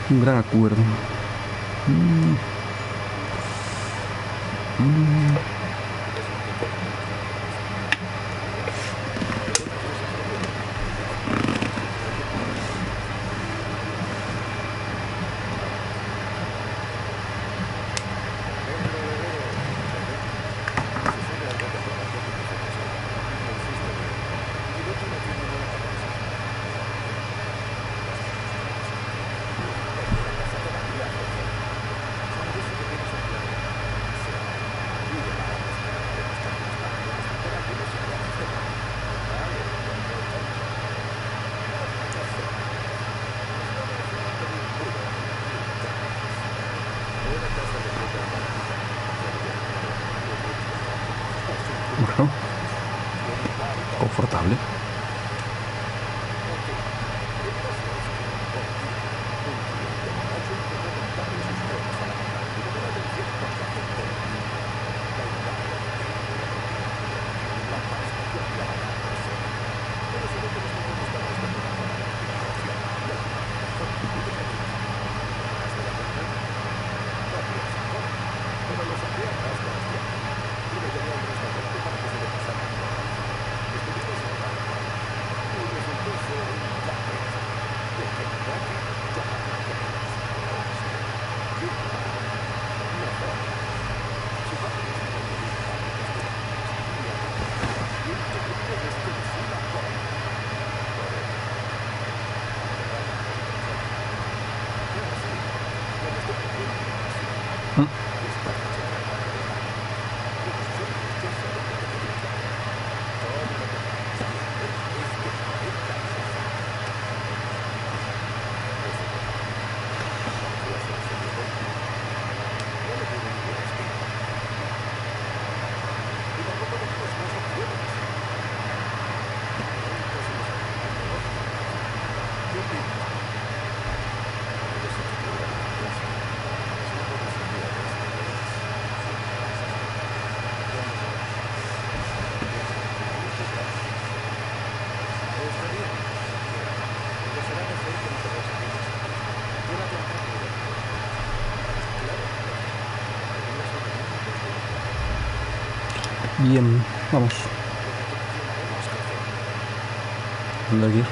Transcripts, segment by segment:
Un gran acuerdo. Mm, mm. Bueno, confortable. Mm. Bien, vamos. ¿Dónde hay que ir?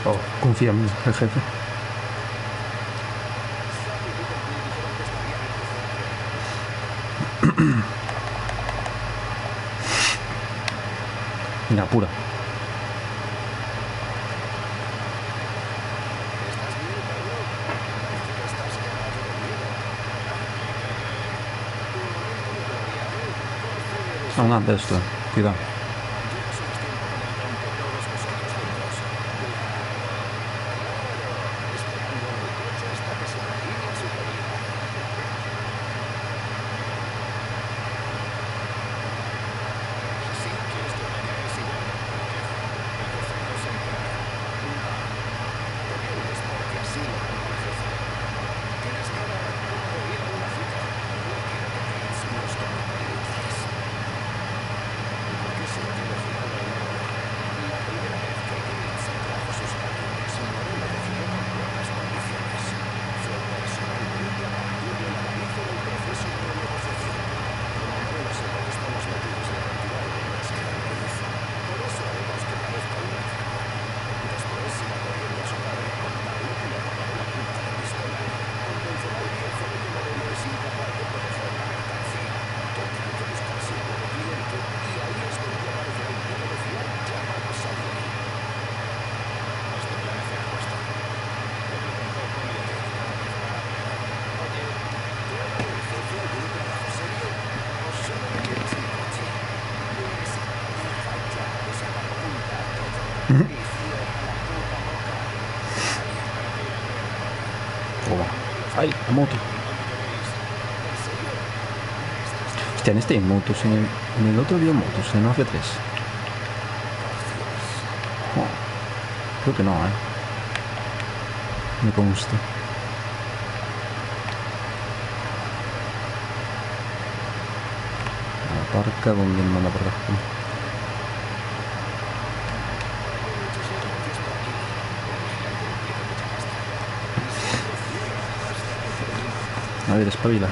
Oh, confía en mí, el jefe. Venga, apura. Aún antes esto, cuidado. Toma. Ay, la moto. Hostia, en este hay motos. En el otro había motos, en Mafia 3. Oh, creo que no, me consta. Aparca donde no me aparca. A ver, espabila.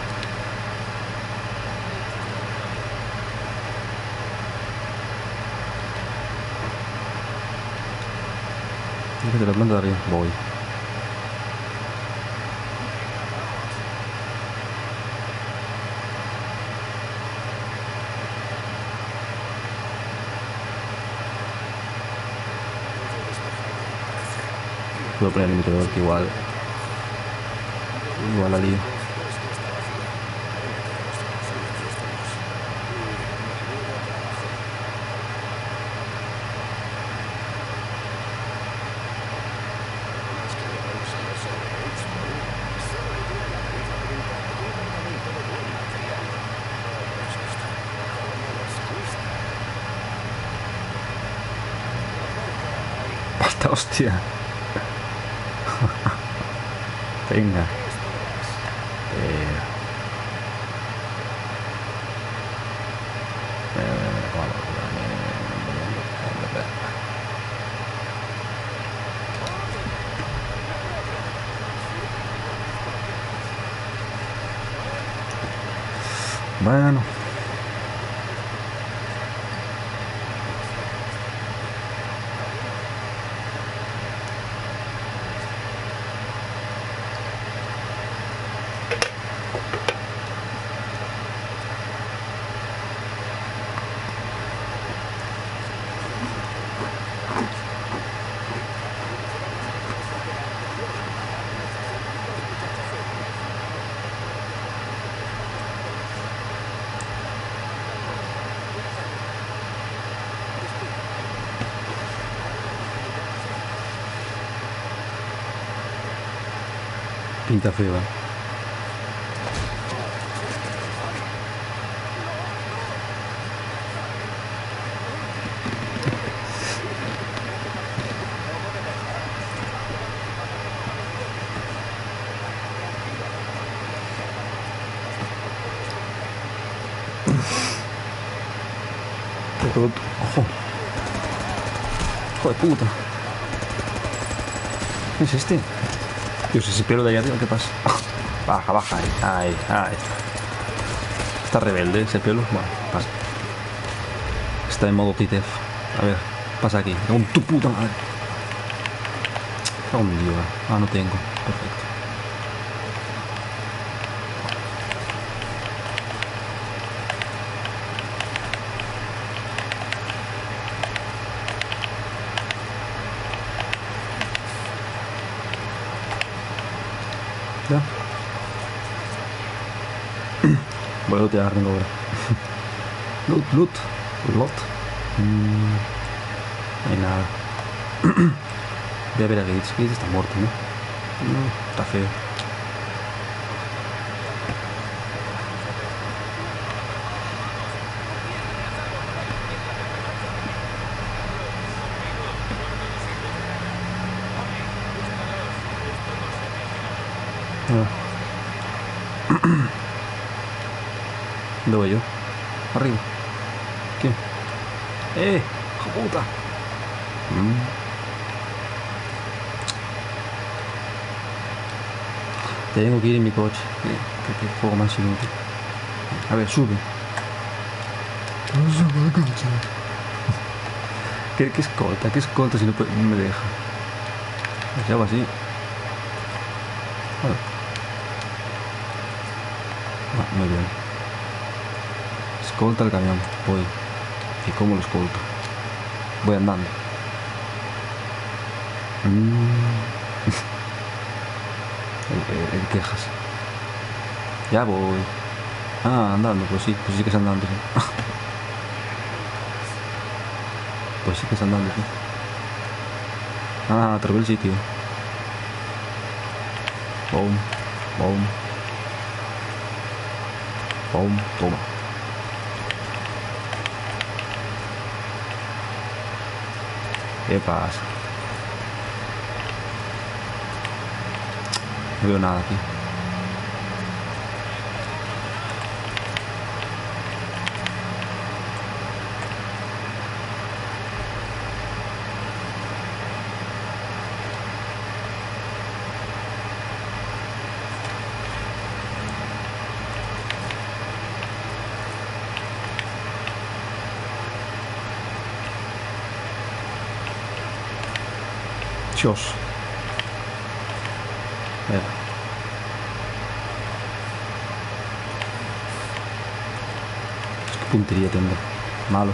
Fíjate la planta de arriba. Voy. Puedo poner el limitador que igual la lío. Basta, hostia. Venga. Bueno. Pinta feo, ¿eh? Ojo. Hijo de puta. ¿Qué es este? Dios, ese pelo de allá arriba, ¿qué pasa? Baja, baja, ahí está. Está rebelde ese pelo. Bueno, pasa. Está en modo Titef. A ver, pasa aquí. Con tu puta madre. Oh, mi Dios. Ah, no tengo. Perfecto. Ya. Voy a lootear ahora. Loot. No hay nada. Voy a ver a Gates. Gates está muerto, ¿no? No, está feo. ¿Dónde voy yo? Arriba. ¿Quién? ¡Hijo puta! Tengo que ir en mi coche. Que juego más inútil. A ver, sube. ¿Qué escolta? ¿Qué escolta si no me deja? Si hago así. Bueno. Ah, muy bien. Escolta el camión. Voy. ¿Y cómo lo escolto? Voy andando. El quejas. Ya voy. Ah, andando, pues sí que es andando, sí. Pues sí que es andando, sí. Ah, atrapé el sitio. Boom. Toma. ¿Qué pasa? No veo nada aquí. Dios. Mira. Qué puntería tengo. Malo.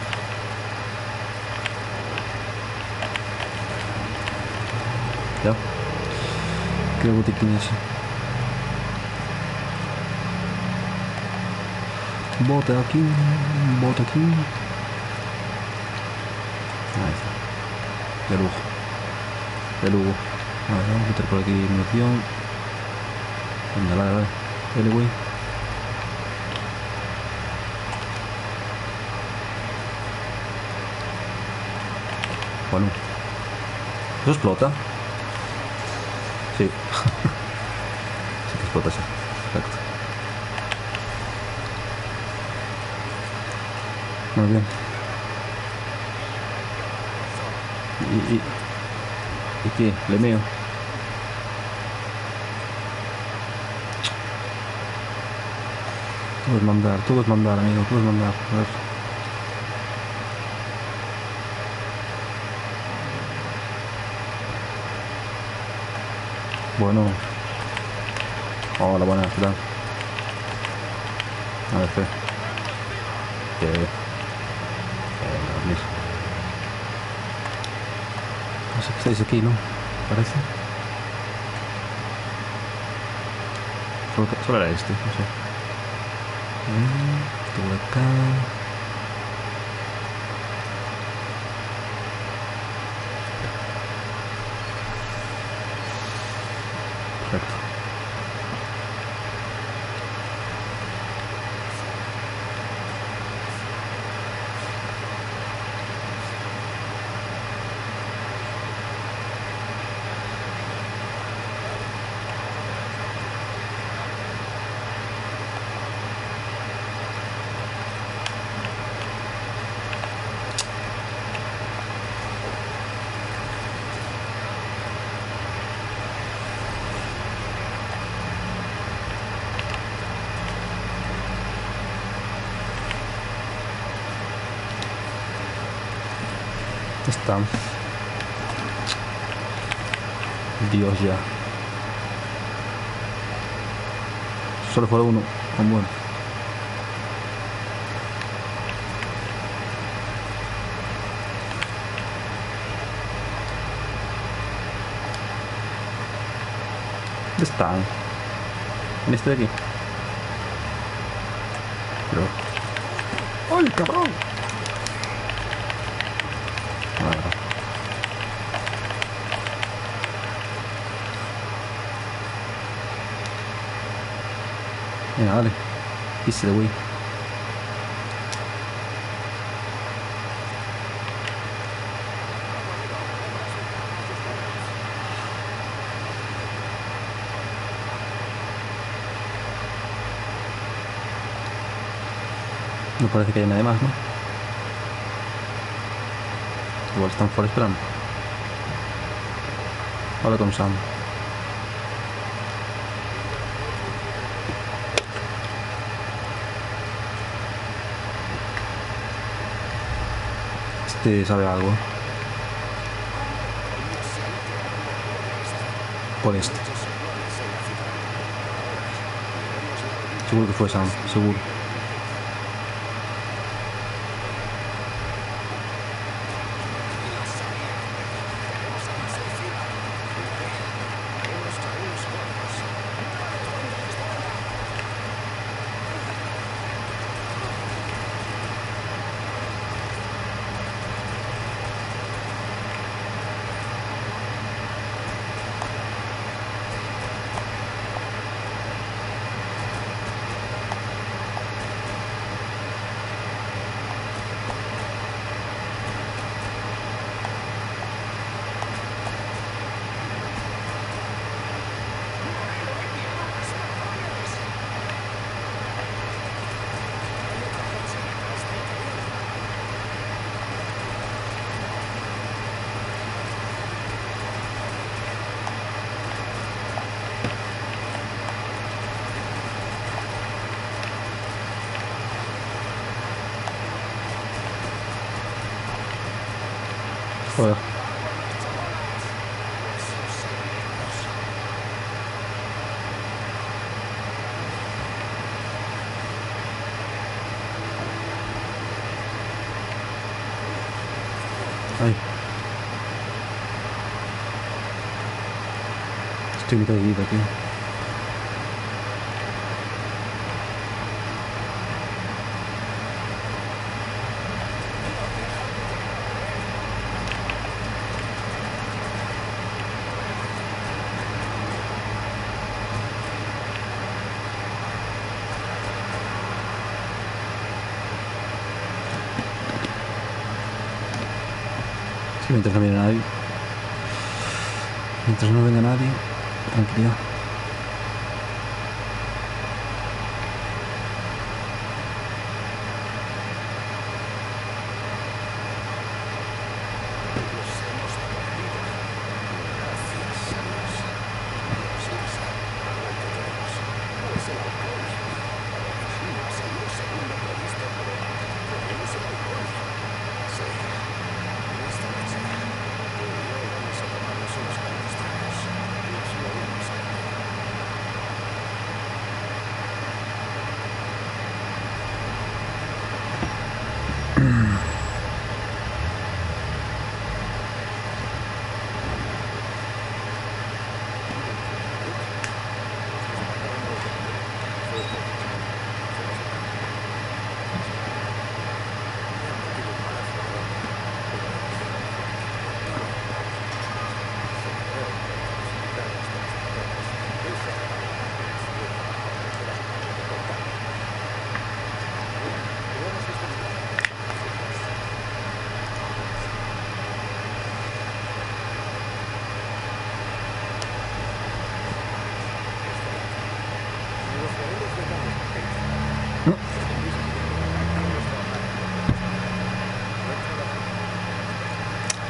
Ya. Qué botiquín ese. Botiquín. Botiquín. Ahí está. De lujo. De lujo. A ver, vamos a meter por aquí munición. Venga, dale. Dale, güey. Bueno. ¿Eso explota? Sí. Sí que explota, sí. Perfecto. Muy bien. ¿Y qué? Le meo. Todo es mandar, amigo, todo es mandar. A ver. Bueno. Hola, buenas, ¿qué tal? A ver, dormir. No sé qué estáis aquí, ¿no? Parece. Solo era este, no sé. Esto de acá. Perfecto. Está. Dios ya. Solo fue uno. Bueno. ¿Dónde están? En este de aquí. Pero... ¡ay, cabrón! Venga, dale. Pise de wey. No parece que haya nadie más, ¿no? Igual están fuera esperando. Habla con Sam. Este sabe algo. Por este. Seguro que fue Sam, seguro. Joder. Ay. Estoy mitad de vida, tío. Sí, mientras no viene nadie. Mientras no venga nadie, tranquilidad.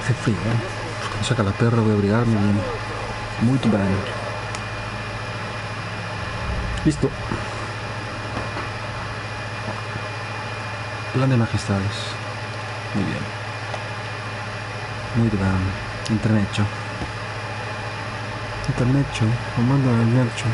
Hace frío, ¿eh? Pues cuando saca la perra voy a abrigarme bien. Muy bien. Listo. Plan de magistrales. Muy bien. Muy bien. Internecho. Internecho. Comando del Nercho.